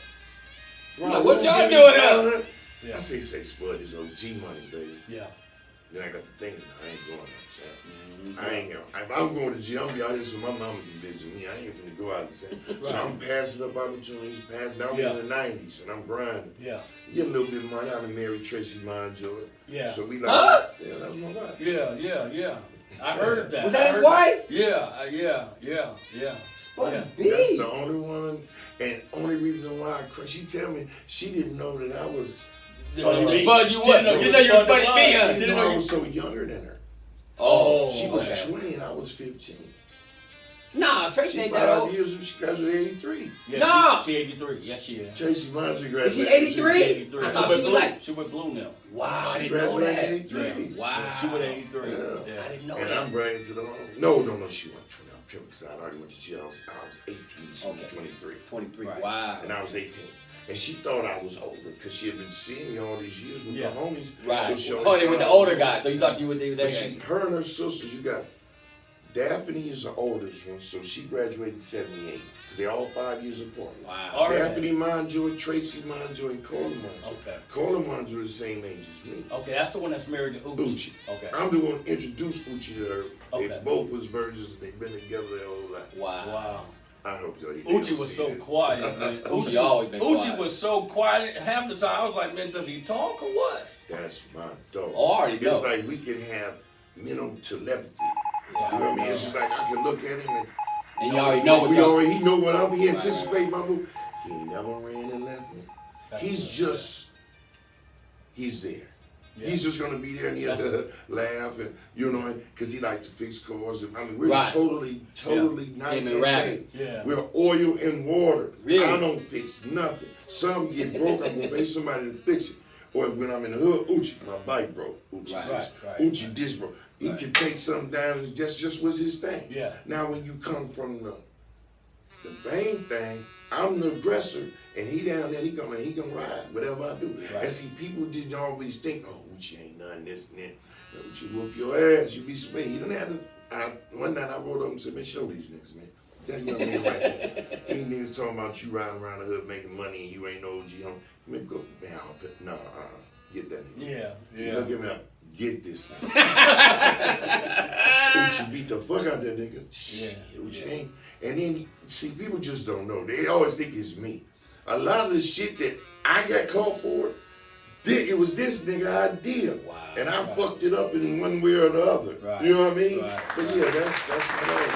[SPEAKER 2] What y'all doing up?
[SPEAKER 3] I say Spud, this OT money, baby.
[SPEAKER 1] Yeah.
[SPEAKER 3] Then I got to thinking, I ain't going out of town. I ain't going. If I'm going to jail, I'm gonna be out here so my mama can visit me. I ain't gonna go out of town. So I'm passing up opportunities, passing down in the 90s, and I'm grinding.
[SPEAKER 1] Yeah.
[SPEAKER 3] Get a little bit of money. I done married Tracy Monjoy.
[SPEAKER 1] Yeah.
[SPEAKER 3] So we like, yeah, that was my wife.
[SPEAKER 1] Yeah. I heard that.
[SPEAKER 2] Was that his wife?
[SPEAKER 1] Yeah.
[SPEAKER 2] Spud B.
[SPEAKER 3] That's the only woman, and only reason why she tell me she didn't know that I was.
[SPEAKER 2] Spud, you wasn't. She didn't know you were Spud B.
[SPEAKER 3] She didn't know I was so younger than her.
[SPEAKER 2] Oh,
[SPEAKER 3] she was 20 and I was 15.
[SPEAKER 2] Nah, Tracy ain't that old.
[SPEAKER 3] 5 years when she graduated 83.
[SPEAKER 1] Yeah,
[SPEAKER 2] No.
[SPEAKER 1] She 83. Yes, she is.
[SPEAKER 3] Tracy Monjoy graduated.
[SPEAKER 2] Is she 83?
[SPEAKER 1] 83.
[SPEAKER 2] I thought she was like.
[SPEAKER 1] She went blue now.
[SPEAKER 2] Wow,
[SPEAKER 3] She
[SPEAKER 2] I didn't know
[SPEAKER 3] graduated
[SPEAKER 2] that.
[SPEAKER 3] 83.
[SPEAKER 1] Yeah.
[SPEAKER 2] Wow.
[SPEAKER 1] She went 83.
[SPEAKER 3] Yeah.
[SPEAKER 2] I didn't know
[SPEAKER 3] And
[SPEAKER 2] that.
[SPEAKER 3] I'm bragging to the home. No, she went 20. I'm tripping because I already went to jail. I was 18. She was 23.
[SPEAKER 2] 23.
[SPEAKER 1] Right.
[SPEAKER 2] Wow.
[SPEAKER 3] And I was 18. And she thought I was older because she had been seeing me all these years with the homies.
[SPEAKER 2] Right.
[SPEAKER 3] So she
[SPEAKER 2] With
[SPEAKER 3] always
[SPEAKER 2] the
[SPEAKER 3] thought
[SPEAKER 2] older guys. So you thought you were there.
[SPEAKER 3] But her and her sisters, you got Daphne is the oldest one, so she graduated in 78 because they're all 5 years apart.
[SPEAKER 2] Wow.
[SPEAKER 3] Daphne Monjoy, Tracy Monjoy, and Carla Monjoy.
[SPEAKER 1] Okay.
[SPEAKER 3] Carla Monjoy the same age as me.
[SPEAKER 1] Okay, that's the one that's married to Uchi.
[SPEAKER 3] Uchi.
[SPEAKER 1] Okay.
[SPEAKER 3] I'm the one who introduced Uchi to her.
[SPEAKER 1] Okay.
[SPEAKER 3] They both was virgins and they've been together their whole life.
[SPEAKER 1] Wow.
[SPEAKER 3] I hope y'all
[SPEAKER 1] Uchi was so quiet, man.
[SPEAKER 2] Uchi always been quiet.
[SPEAKER 1] Uchi was so quiet. Half the time I was like, man, does he talk or what?
[SPEAKER 3] That's my dog.
[SPEAKER 2] Oh, I already know.
[SPEAKER 3] It's like we can have mental telepathy. You know what I mean? It's just like I can look at him and
[SPEAKER 2] you already know what
[SPEAKER 3] he know what I'm. He anticipate my move. He ain't never ran and left me. He's there.
[SPEAKER 1] Yeah.
[SPEAKER 3] He's just gonna be there and he'll laugh and because he likes to fix cars. I mean, we're totally night and day.
[SPEAKER 1] Yeah.
[SPEAKER 3] We're oil and water.
[SPEAKER 2] Really?
[SPEAKER 3] I don't fix nothing. Some get broke, I'm gonna pay somebody to fix it. Or when I'm in the hood, Uchi, my bike broke. Uchi Uchi this broke. He can take something down and just was his thing.
[SPEAKER 1] Yeah.
[SPEAKER 3] Now when you come from the main thing, I'm the aggressor, and he down there, he gonna ride whatever I do.
[SPEAKER 1] Right.
[SPEAKER 3] And see, people did always think, oh, Uchi ain't nothing, this and that. Uchi whoop your ass, you be swayed. He didn't have to. One night I wrote up and said, man, show these niggas, man. That young nigga right there. These niggas talking about you riding around the hood making money and you ain't no OG home. Man, go, man, nah, get that nigga.
[SPEAKER 1] Yeah.
[SPEAKER 3] Look at me up. Get this nigga. Uchi beat the fuck out that nigga. Uchi ain't. And then, see, people just don't know. They always think it's me. A lot of the shit that I got caught for, it was this nigga idea.
[SPEAKER 2] Wow.
[SPEAKER 3] And I fucked it up in one way or the other.
[SPEAKER 1] Right.
[SPEAKER 3] You know what I mean?
[SPEAKER 1] Right.
[SPEAKER 3] But yeah, that's my name.